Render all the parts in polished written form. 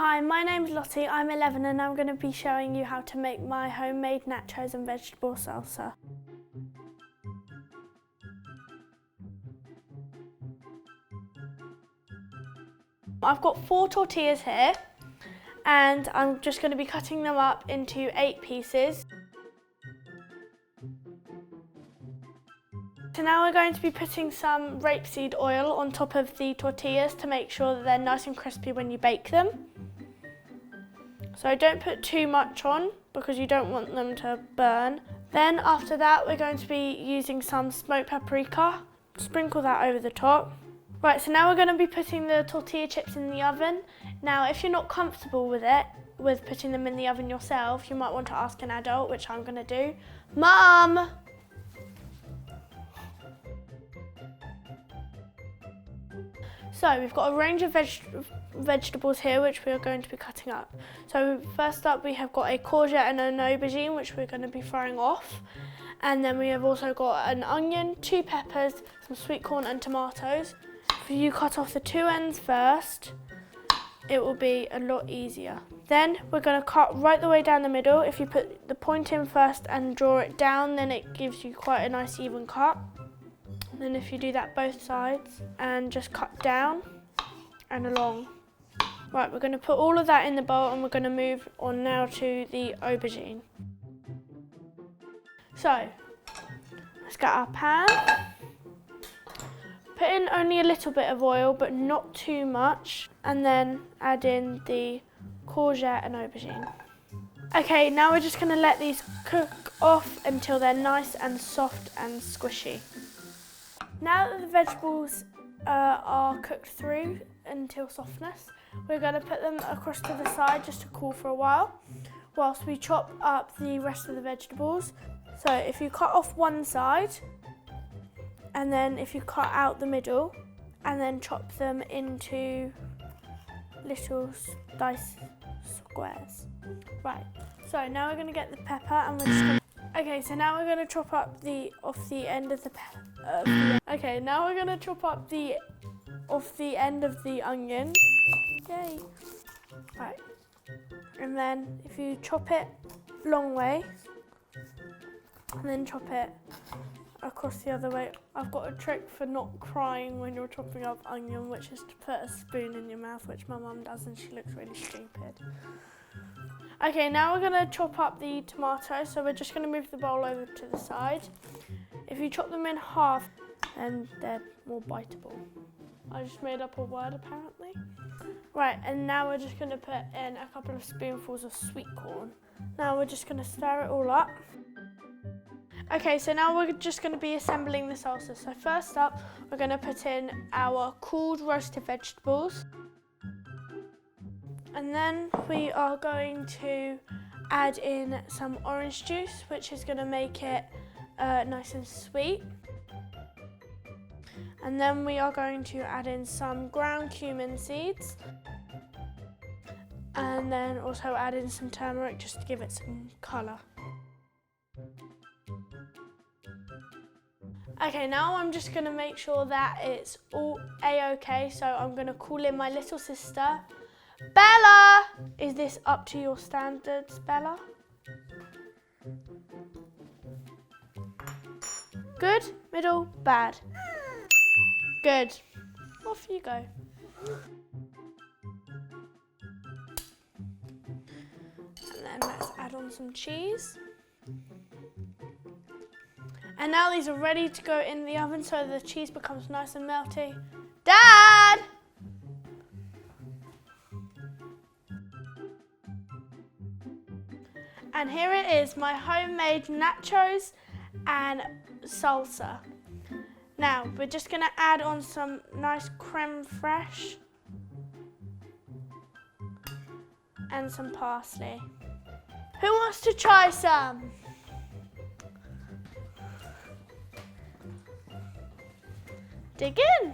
Hi, my name's Lottie, I'm 11 and I'm going to be showing you how to make my homemade nachos and vegetable salsa. I've got 4 tortillas here and I'm just going to be cutting them up into 8 pieces. So now we're going to be putting some rapeseed oil on top of the tortillas to make sure that they're nice and crispy when you bake them. So don't put too much on because you don't want them to burn. Then after that we're going to be using some smoked paprika. Sprinkle that over the top. Right, so now we're going to be putting the tortilla chips in the oven. Now if you're not comfortable with putting them in the oven yourself, you might want to ask an adult, which I'm going to do. Mum! So we've got a range of vegetables here which we are going to be cutting up. So first up we have got a courgette and an aubergine which we're going to be frying off. And then we have also got an onion, 2 peppers, some sweet corn and tomatoes. If you cut off the 2 ends first, it will be a lot easier. Then we're going to cut right the way down the middle. If you put the point in first and draw it down, then it gives you quite a nice even cut. Then if you do that both sides and just cut down and along. Right, we're going to put all of that in the bowl and we're going to move on now to the aubergine. So, let's get our pan. Put in only a little bit of oil but not too much, and then add in the courgette and aubergine. Okay, now we're just going to let these cook off until they're nice and soft and squishy. Now that the vegetables are cooked through until softness, we're going to put them across to the side just to cool for a while, whilst we chop up the rest of the vegetables. So if you cut off one side, and then if you cut out the middle, and then chop them into little diced squares. Right, so now we're going to get the pepper and we're just going to... Okay, so now we're going to chop up off the end of the Okay, now we're going to chop up off the end of the onion. Yay! Right, and then if you chop it long way, and then chop it across the other way. I've got a trick for not crying when you're chopping up onion, which is to put a spoon in your mouth, which my mum does and she looks really stupid. Okay, now we're going to chop up the tomatoes, so we're just going to move the bowl over to the side. If you chop them in half, then they're more biteable. I just made up a word apparently. Right, and now we're just going to put in a couple of spoonfuls of sweet corn. Now we're just going to stir it all up. Okay, so now we're just going to be assembling the salsa. So first up, we're going to put in our cooled roasted vegetables. And then we are going to add in some orange juice, which is going to make it nice and sweet. And then we are going to add in some ground cumin seeds. And then also add in some turmeric just to give it some colour. Okay, now I'm just going to make sure that it's all a-okay, so I'm going to call in my little sister. Bella! Is this up to your standards, Bella? Good, middle, bad. Good. Off you go. And then let's add on some cheese. And now these are ready to go in the oven so the cheese becomes nice and melty. Dad! And here it is, my homemade nachos and salsa. Now, we're just going to add on some nice crème fraîche and some parsley. Who wants to try some? Dig in.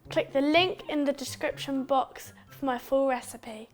Click the link in the description box for my full recipe.